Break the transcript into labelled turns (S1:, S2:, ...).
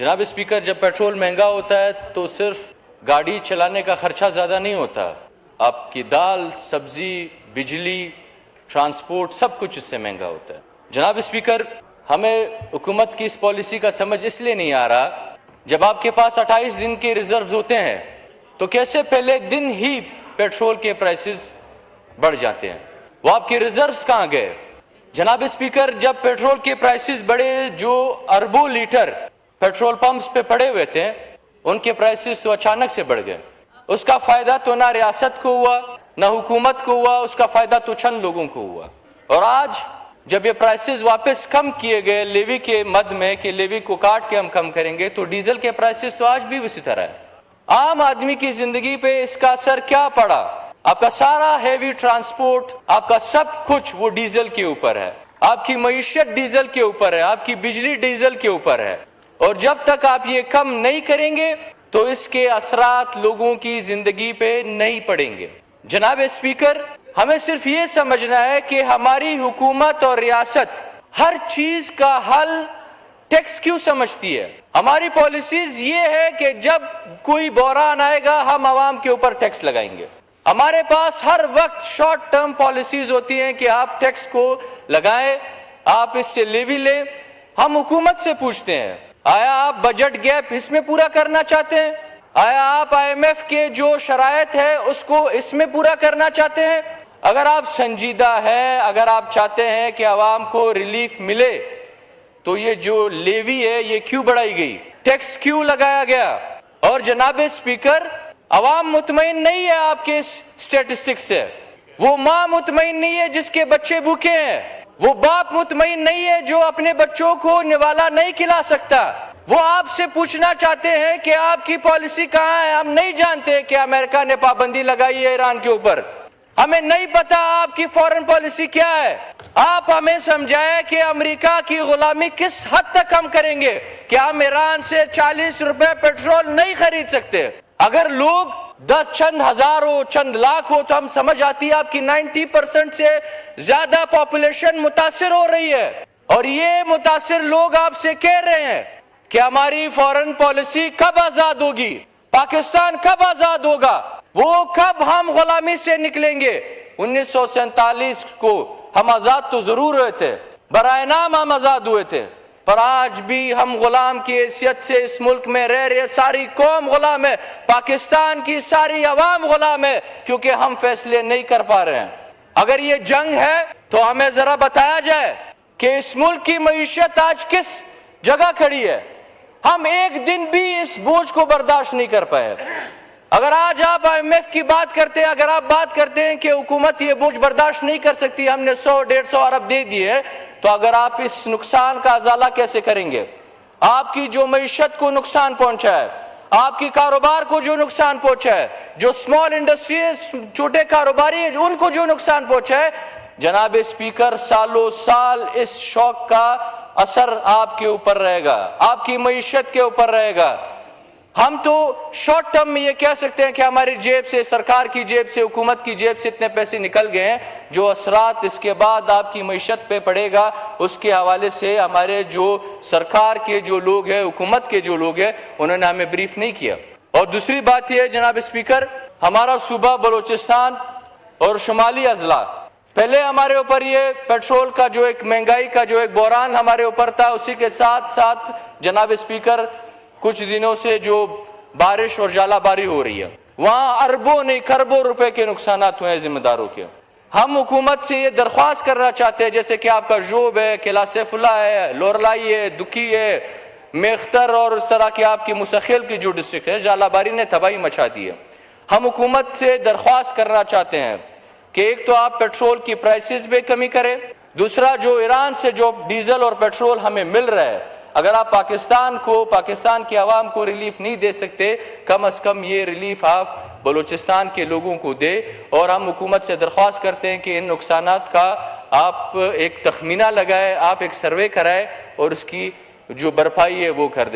S1: جناب اسپیکر، جب پیٹرول مہنگا ہوتا ہے تو صرف گاڑی چلانے کا خرچہ زیادہ نہیں ہوتا، آپ کی دال، سبزی، بجلی، ٹرانسپورٹ سب کچھ اس سے مہنگا ہوتا ہے۔ جناب اسپیکر، ہمیں حکومت کی اس پالیسی کا سمجھ اس لیے نہیں آ رہا، جب آپ کے پاس 28 دن کے ریزروز ہوتے ہیں تو کیسے پہلے دن ہی پیٹرول کے پرائسز بڑھ جاتے ہیں؟ وہ آپ کے ریزروز کہاں گئے؟ جناب اسپیکر، جب پیٹرول کے پرائسز بڑھے، جو اربوں لیٹر پیٹرول پمپس پہ پڑے ہوئے تھے ان کے پرائسز تو اچانک سے بڑھ گئے۔ اس کا فائدہ تو نہ ریاست کو ہوا نہ حکومت کو ہوا، اس کا فائدہ تو چند لوگوں کو ہوا۔ اور آج جب یہ پرائسز واپس کم کیے گئے لیوی کے مد میں کہ لیوی کو کاٹ کے ہم کم کریں گے، تو ڈیزل کے پرائسز تو آج بھی اسی طرح ہے۔ عام آدمی کی زندگی پہ اس کا اثر کیا پڑا؟ آپ کا سارا ہیوی ٹرانسپورٹ، آپ کا سب کچھ وہ ڈیزل کے اوپر ہے، آپ کی معیشت ڈیزل کے اوپر ہے، آپ کی بجلی ڈیزل کے اوپر ہے، اور جب تک آپ یہ کم نہیں کریں گے تو اس کے اثرات لوگوں کی زندگی پہ نہیں پڑیں گے۔ جناب اسپیکر، ہمیں صرف یہ سمجھنا ہے کہ ہماری حکومت اور ریاست ہر چیز کا حل ٹیکس کیوں سمجھتی ہے؟ ہماری پالیسیز یہ ہے کہ جب کوئی بحران آئے گا ہم عوام کے اوپر ٹیکس لگائیں گے۔ ہمارے پاس ہر وقت شارٹ ٹرم پالیسیز ہوتی ہیں کہ آپ ٹیکس کو لگائیں، آپ اس سے لیوی لیں۔ ہم حکومت سے پوچھتے ہیں، آیا آپ بجٹ گیپ اس میں پورا کرنا چاہتے ہیں؟ آیا آپ IMF کے جو شرائط ہے اس کو اس میں پورا کرنا چاہتے ہیں؟ اگر آپ سنجیدہ ہیں، اگر آپ چاہتے ہیں کہ عوام کو ریلیف ملے، تو یہ جو لیوی ہے یہ کیوں بڑھائی گئی؟ ٹیکس کیوں لگایا گیا؟ اور جناب اسپیکر، عوام مطمئن نہیں ہے آپ کے اسٹیٹسٹکس سے، وہ ماں مطمئن نہیں ہے جس کے بچے بھوکے ہیں، وہ باپ مطمئن نہیں ہے جو اپنے بچوں کو نوالا نہیں کھلا سکتا۔ وہ آپ سے پوچھنا چاہتے ہیں کہ آپ کی پالیسی کہاں ہے؟ ہم نہیں جانتے کہ امریکہ نے پابندی لگائی ہے ایران کے اوپر، ہمیں نہیں پتا آپ کی فورن پالیسی کیا ہے۔ آپ ہمیں سمجھائیں کہ امریکہ کی غلامی کس حد تک ہم کریں گے کہ ہم ایران سے 40 روپے پیٹرول نہیں خرید سکتے۔ اگر لوگ 10 چند ہزار ہو، چند لاکھ ہو، تو ہم سمجھ آتی ہے آپ کی 90% سے زیادہ پاپولیشن متاثر ہو رہی ہے، اور یہ متاثر لوگ آپ سے کہہ رہے ہیں کہ ہماری فورن پالیسی کب آزاد ہوگی، پاکستان کب آزاد ہوگا، وہ کب ہم غلامی سے نکلیں گے۔ 1947 کو ہم آزاد تو ضرور ہوئے تھے، برائے نام ہم آزاد ہوئے تھے، پر آج بھی ہم غلام کی حیثیت سے اس ملک میں رہ رہے، ساری قوم غلام ہے، پاکستان کی ساری عوام غلام ہے، کیونکہ ہم فیصلے نہیں کر پا رہے ہیں۔ اگر یہ جنگ ہے تو ہمیں ذرا بتایا جائے کہ اس ملک کی معیشت آج کس جگہ کھڑی ہے۔ ہم ایک دن بھی اس بوجھ کو برداشت نہیں کر پائے۔ اگر آج آپ IMF کی بات کرتے ہیں، اگر آپ بات کرتے ہیں کہ حکومت یہ بوجھ برداشت نہیں کر سکتی، ہم نے 100-150 ارب دے دیے، تو اگر آپ اس نقصان کا ازالہ کیسے کریں گے؟ آپ کی جو معیشت کو نقصان پہنچا ہے، آپ کی کاروبار کو جو نقصان پہنچا ہے، جو سمال انڈسٹریز، چھوٹے کاروباری ہیں ان کو جو نقصان پہنچا ہے، جناب اسپیکر، سالوں سال اس شوق کا اثر آپ کے اوپر رہے گا، آپ کی معیشت کے اوپر رہے گا۔ ہم تو شارٹ ٹرم میں یہ کہہ سکتے ہیں کہ ہماری جیب سے، سرکار کی جیب سے، حکومت کی جیب سے اتنے پیسے نکل گئے ہیں، جو اثرات اس کے بعد آپ کی معیشت پہ پڑے گا اس کے حوالے سے ہمارے جو سرکار کے جو لوگ ہیں، حکومت کے جو لوگ ہیں، انہوں نے ہمیں بریف نہیں کیا۔ اور دوسری بات یہ ہے جناب اسپیکر، ہمارا صوبہ بلوچستان اور شمالی اضلاع، پہلے ہمارے اوپر یہ پیٹرول کا جو ایک مہنگائی کا جو ایک بحران ہمارے اوپر تھا، اسی کے ساتھ ساتھ جناب اسپیکر کچھ دنوں سے جو بارش اور ژالہ باری ہو رہی ہے، وہاں اربوں نہیں کھربوں روپے کے نقصانات ہوئے ہیں ذمہ داروں کے۔ ہم حکومت سے یہ درخواست کرنا چاہتے ہیں، جیسے کہ آپ کا جوب ہے، قلعہ سیف اللہ ہے، لورلائی ہے، دکی ہے، میختر اور اس طرح کی آپ کی مسخیل کی جو ڈسٹرکٹ ہے، ژالہ باری نے تباہی مچا دی ہے۔ ہم حکومت سے درخواست کرنا چاہتے ہیں کہ ایک تو آپ پیٹرول کی پرائسز میں کمی کریں، دوسرا جو ایران سے جو ڈیزل اور پیٹرول ہمیں مل رہا ہے، اگر آپ پاکستان کو، پاکستان کی عوام کو ریلیف نہیں دے سکتے، کم از کم یہ ریلیف آپ بلوچستان کے لوگوں کو دے۔ اور ہم حکومت سے درخواست کرتے ہیں کہ ان نقصانات کا آپ ایک تخمینہ لگائے، آپ ایک سروے کرائے اور اس کی جو بھرپائی ہے وہ کر دیں۔